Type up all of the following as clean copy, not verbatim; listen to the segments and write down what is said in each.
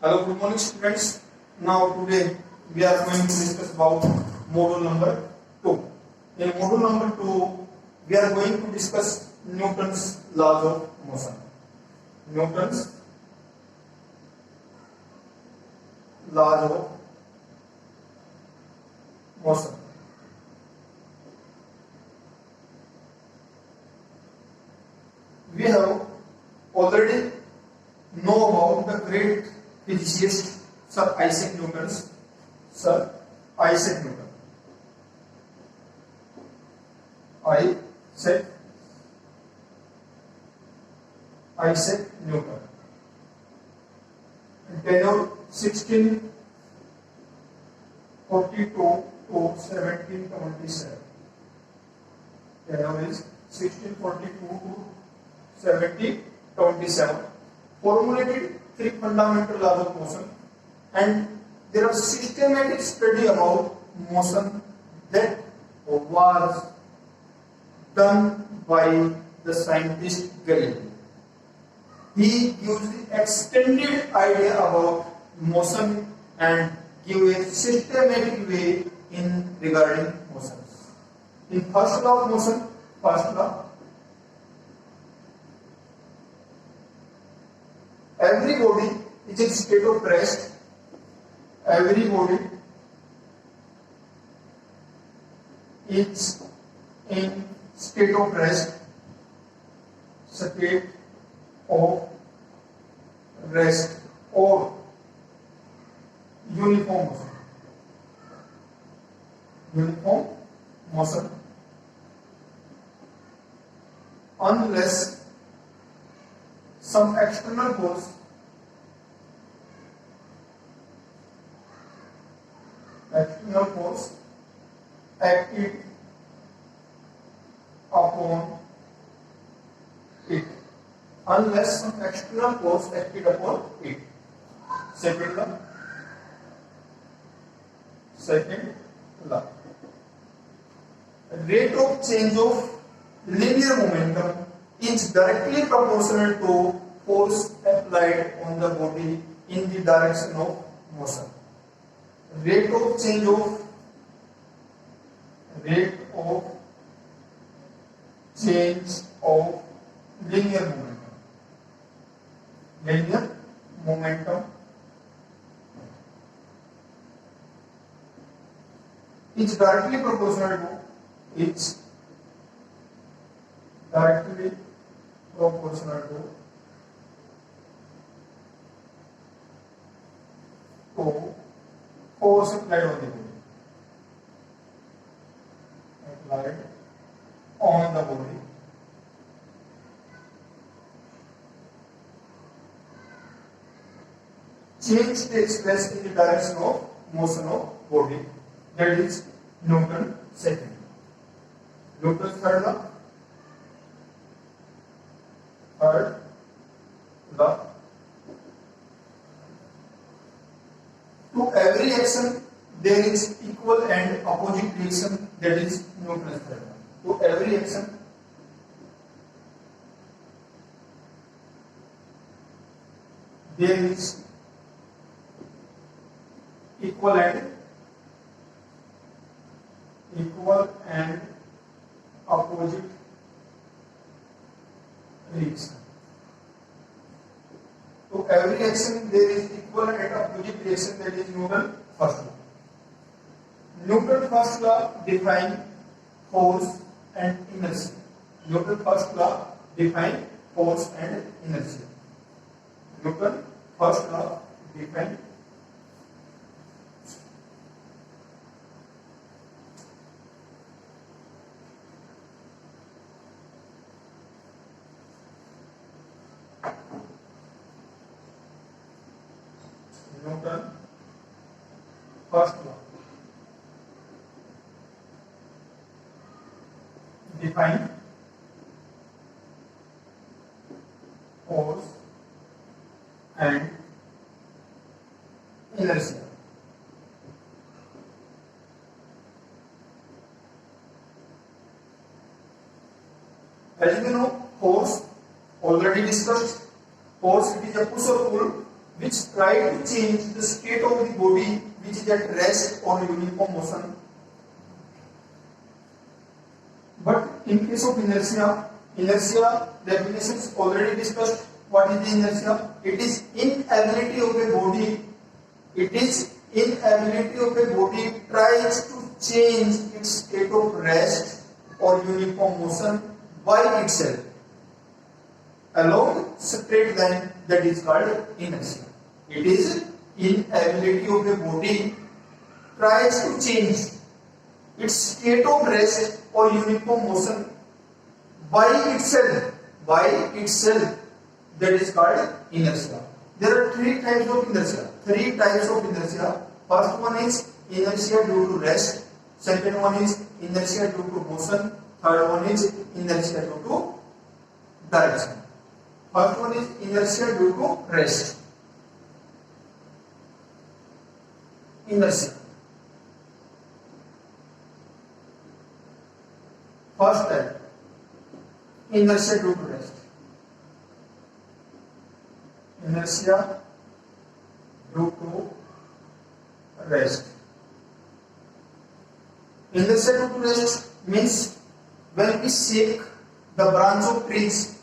Hello, good morning students. Now today we are going to discuss about module number 2. In module number 2 we are going to discuss Newton's laws of motion. Newton's laws of motion. We have already know about the great physicist Sir Isaac Newton. Sir Isaac Newton. Isaac Newton. Tenure 1642 to 1727. Tenure is 1642 to 1727. Formulated three fundamental laws of motion, and there are systematic study about motion that was done by the scientist Galileo. He used the extended idea about motion and give a systematic way in regarding motions. In first law of motion, first law, every body is in state of rest. Every body is in state of rest. State of rest or uniform motion. Uniform motion. Unless some external force acted upon it. Unless some external force acted upon it. Second law. Rate of change of linear momentum is directly proportional to force applied on the body in the direction of motion. Rate of change of linear momentum is directly proportional to force applied on the body. Change takes place in the direction of motion of body. That is Newton's second. Newton's third law. To every action there is equal and opposite reaction. That is Newton's third law. To every action there is equal and opposite reaction. To every action there is equal and opposite reaction. That is Newton's first law. Newton's first law defines force and inertia. Newton's first law defines force and inertia. Newton's first law defines first law define force and inertia. As you know, force already discussed. Force, it is a push or pull which try to change the state of the body which is at rest or uniform motion. But in case of inertia, definition is already discussed. What is the inertia? It is inability of a body. It is inability of a body tries to change its state of rest or uniform motion by itself along straight line, that is called inertia. It is inability of a body tries to change its state of rest or uniform motion by itself, that is called inertia. There are three types of inertia. First one is inertia due to rest, second one is inertia due to motion, third one is inertia due to direction. First one is inertia due to rest. Inertia. First type, inertia due to rest. Inertia due to rest. Inertia due to rest means when we shake the branch of trees,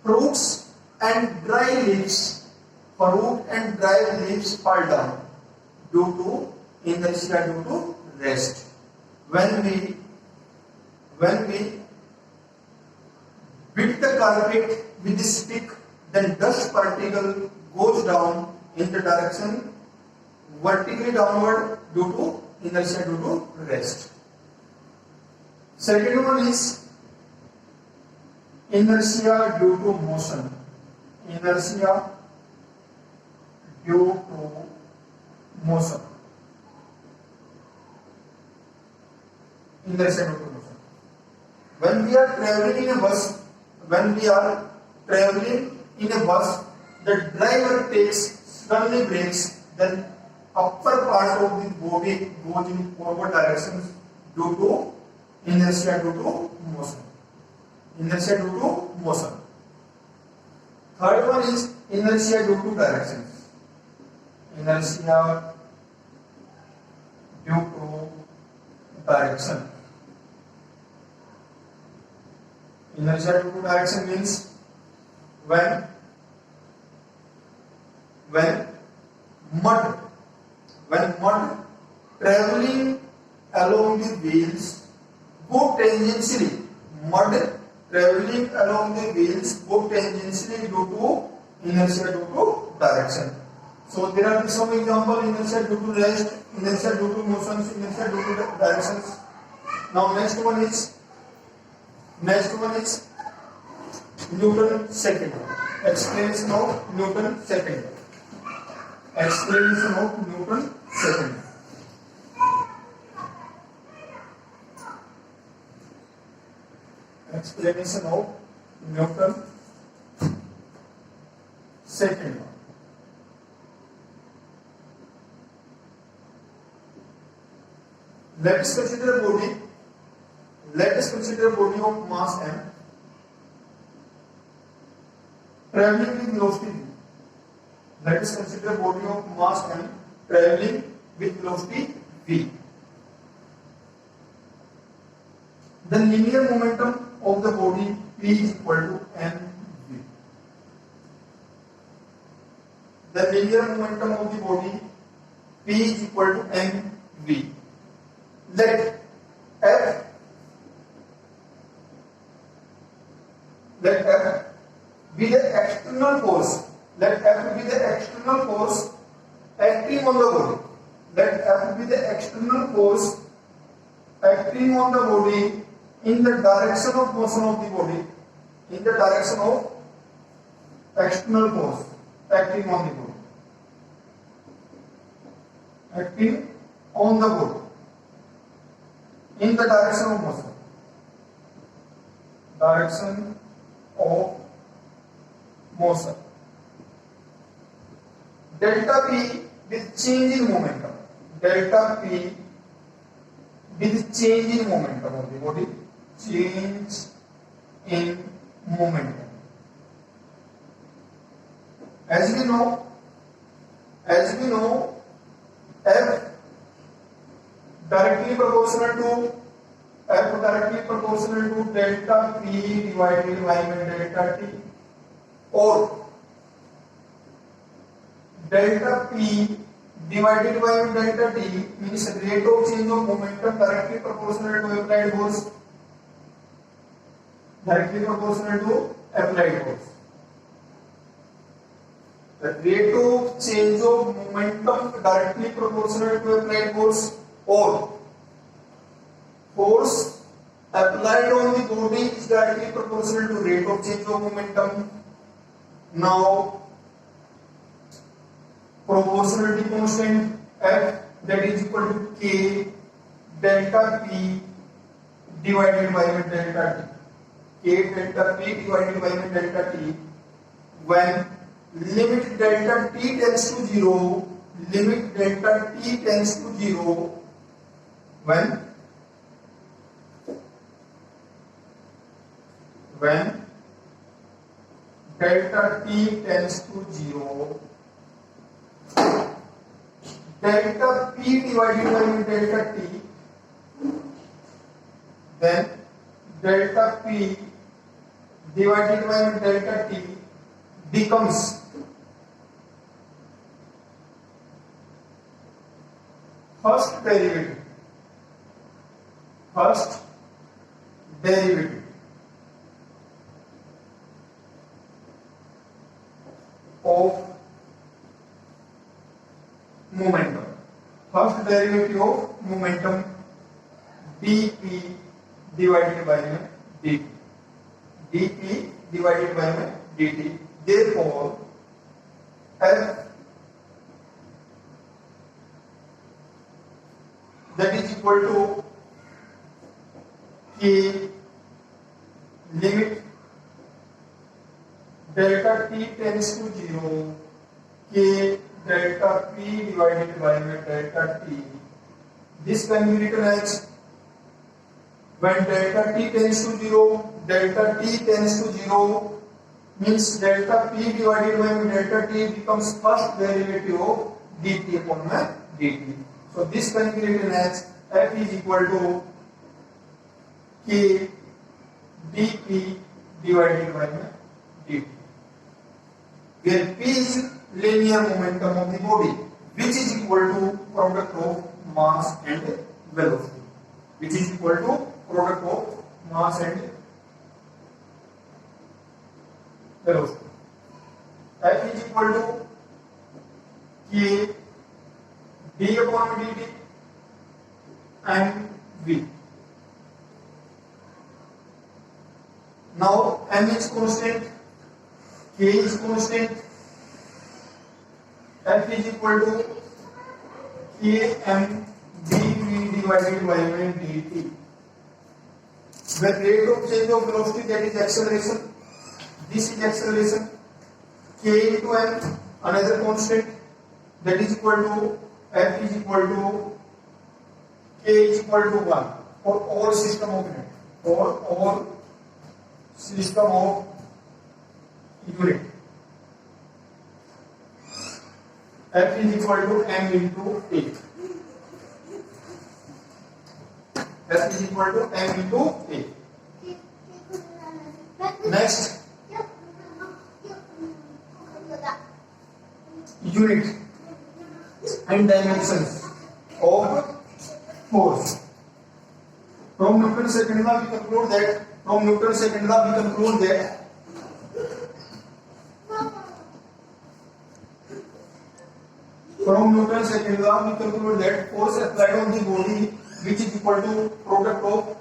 fruits and dry leaves fall down due to inertia due to rest. When we beat the carpet with a stick, then dust particle goes down in the direction vertically downward due to inertia due to rest. Second one is inertia due to motion. Inertia due to motion. Inertia due to motion. When we are traveling in a bus, the driver takes suddenly brakes, then upper part of the body goes in forward directions due to inertia due to motion. Third one is inertia due to directions. Inertia due to direction. Inertia due to direction means when mud traveling along the wheels go tangentially. Mud traveling along the wheels go tangentially due to inertia due to direction. So there are some examples: inertia due to rest, inertia due to motions, inertia due to directions. Now next one is Newton's second law. Explanation of Newton's second law. Explanation of Newton's second law. Explanation of Newton's second law. Let us consider a body of mass m traveling with velocity v. Let us consider a body of mass m traveling with velocity v. The linear momentum of the body P is equal to mv. The linear momentum of the body P is equal to mv. Let F be the external force. Let F be the external force acting on the body. Let F be the external force acting on the body in the direction of motion of the body. In the direction of external force acting on the body. Acting on the body in the direction of motion. Direction of motion. Delta P with change in momentum. Delta P with change in momentum of the body. Change in momentum. as we know F directly proportional to delta P divided by delta T, or delta P divided by delta T means rate of change of momentum directly proportional to applied force. Directly proportional to applied force. The rate of change of momentum directly proportional to applied force, or force applied on the body is directly proportional to rate of change of momentum. Now, proportionality constant F, that is equal to K delta P divided by delta T. K delta P divided by delta T, when limit delta T tends to 0, limit delta T tends to 0, when delta T tends to 0, delta P divided by delta T, then delta P divided by delta T becomes first derivative of momentum. First derivative of momentum dP divided by dt. dP divided by dt. Therefore, F that is equal to K limit delta T tends to 0, K delta P divided by delta T. This can be written as, when delta T tends to 0, delta T tends to 0 means delta P divided by delta T becomes first derivative of dt upon dt. So this can be written as F is equal to K dP divided by dt, where P is linear momentum of the body, which is equal to product of mass and velocity, which is equal to product of mass and velocity. F is equal to K d upon dt and V. Now M is constant, K is constant, F is equal to Km dV divided by dt. The rate of change of velocity, that is acceleration, this is acceleration, K into M, another constant, that is equal to F is equal to K is equal to 1 for all system of unit, for all system of unit. F is equal to M into A. F is equal to M into A. Next, unit and dimensions of force. From Newton's second law we conclude that force applied on the body, which is equal to product of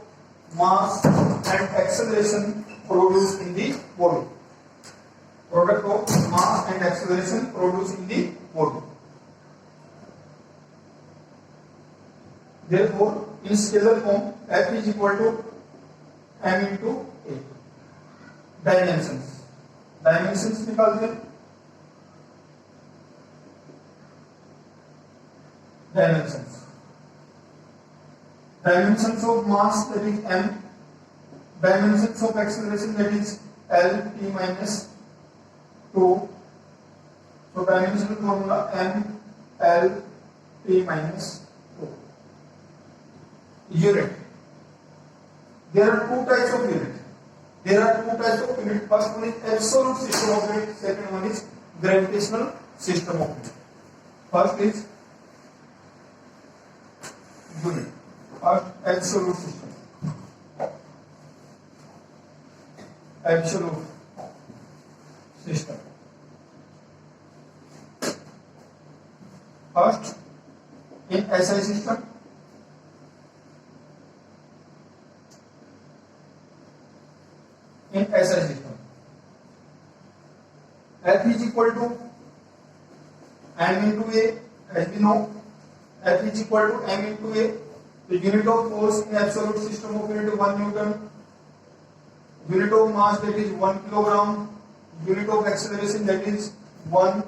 mass and acceleration produced in the body. Product of mass and acceleration produced in the body. Therefore, in scalar form, F is equal to M into A. Dimensions निकालते हैं. Dimensions of mass, that is M. Dimensions of acceleration, that is L T minus 2. Dimensional formula MLT minus O. Unit. There are two types of unit. First one is absolute system of unit. Second one is gravitational system of unit. First is unit. First, absolute system. Absolute system. First, in SI system, F is equal to m into A. As we know, F is equal to m into A. The unit of force in absolute system of unit 1 Newton. Unit of mass, that is 1 kilogram. Unit of acceleration, that is 1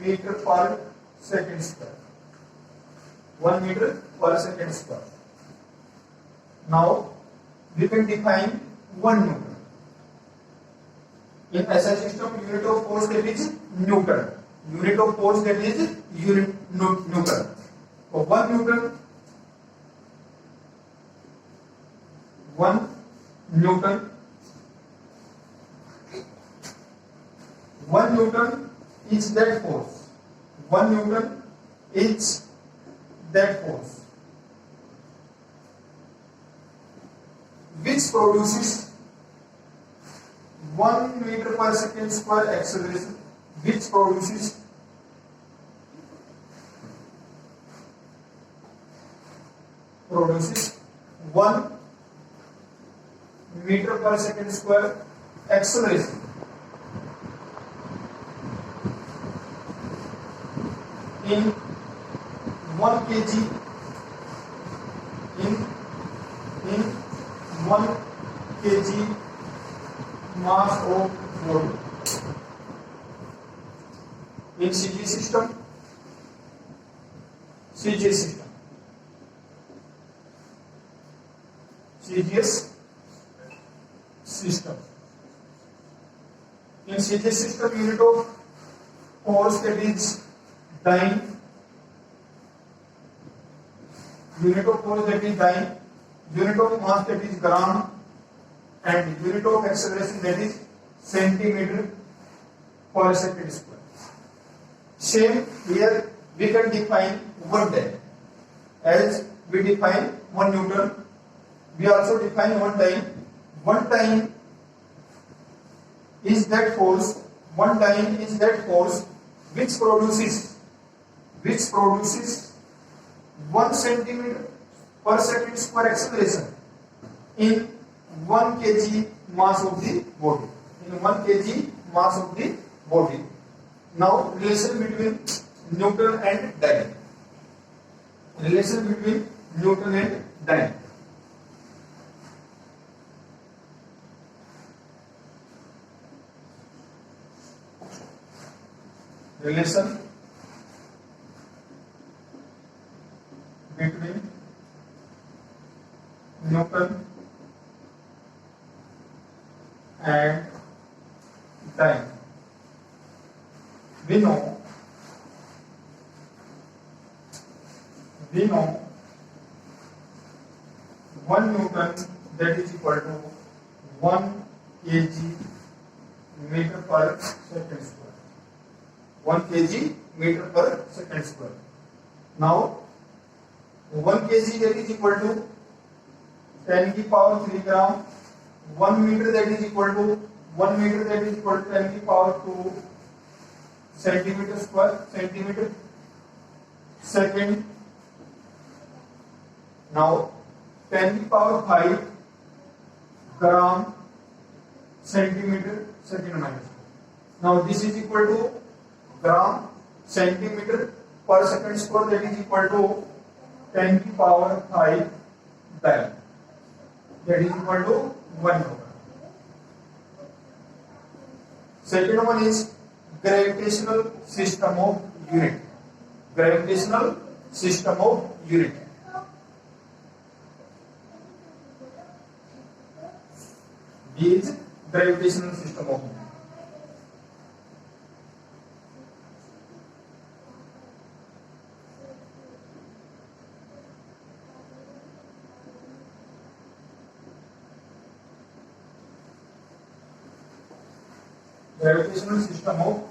meter per second square. 1 meter per second square. Now we can define 1 Newton. In SI system, unit of force, that is Newton. Unit of force, that is Newton. So 1 Newton. 1 Newton. 1 Newton is that force. 1 Newton is that force which produces 1 meter per second square acceleration, which produces 1 meter per second square acceleration. In 1 kg, in 1 kg mass of body. In CGS system, CGS system. In CGS system, unit of force, that is dyne. Unit of force, that is dyne. Unit of mass, that is gram. And unit of acceleration, that is centimeter per second square. Same here, we can define 1 dyne. As we define 1 Newton, we also define 1 dyne. 1 dyne is that force. 1 dyne is that force which produces 1 centimeter per second square acceleration in 1 kg mass of the body. In 1 kg mass of the body. Now, relation between Newton and dyne. Relation between Newton and dyne. Relation between Newton and dyne. We know 1 Newton, that is equal to 1 kg meter per second square. 1 kg meter per second square. Now 1 kg, that is equal to 10 की power 3 gram. 1 meter, that is equal to 10 की power 2 centimeter square, centimeter second. Now 10 की power 5 gram centimeter second minus. Now this is equal to gram centimeter per second square, that is equal to 10 की power 5 dyne. That is equal to 1 Newton. Second one is gravitational system of unit. Gravitational system of unit. B is gravitational system of unit. Gravitational system of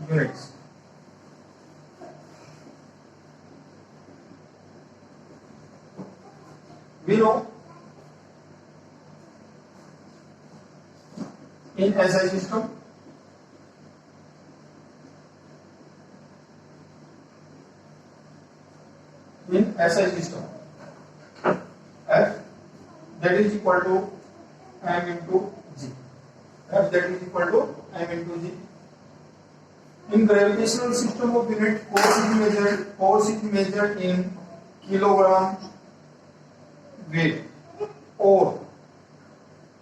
units. We know in SI system F that is equal to m into g. F that is equal to m into g. In gravitational system of unit, force is measured in kilogram weight or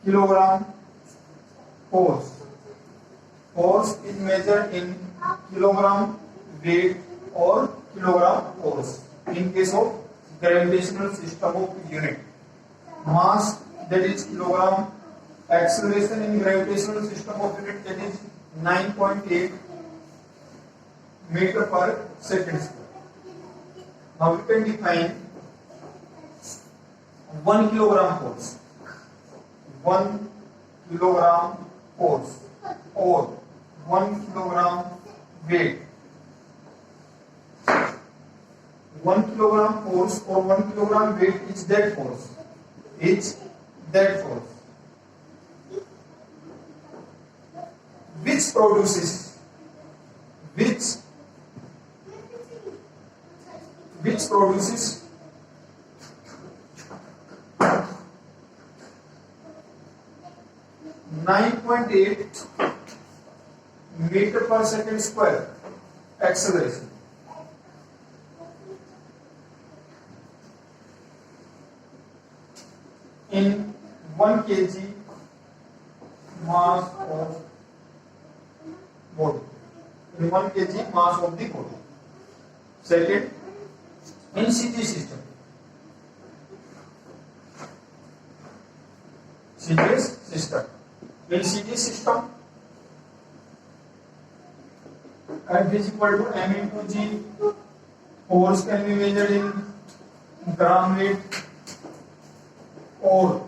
kilogram force. Force is measured in kilogram weight or kilogram force. In case of gravitational system of unit, mass that is kilogram, acceleration in gravitational system of unit that is 9.8 meter per second square. Now we can define 1 kilogram force. 1 kilogram force or 1 kilogram weight. 1 kilogram force or 1 kilogram weight is that force. Which produces 9.8 meter per second square acceleration. In 1 kg mass of body. In 1 kg mass of the body. Second, in CG system. In CG system, F is equal to m into g. Force can be measured in gram weight or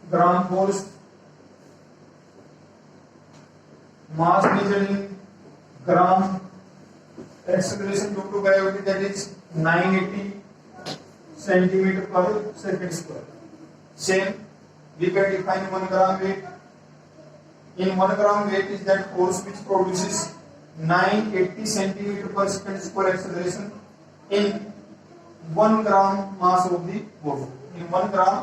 gram force. Mass measured in gram. Acceleration due to gravity that is 980 centimeter per second square. Same, we can define 1 gram weight. In 1 gram weight is that force which produces 980 centimeter per second square acceleration in 1 gram mass of the body. In 1 gram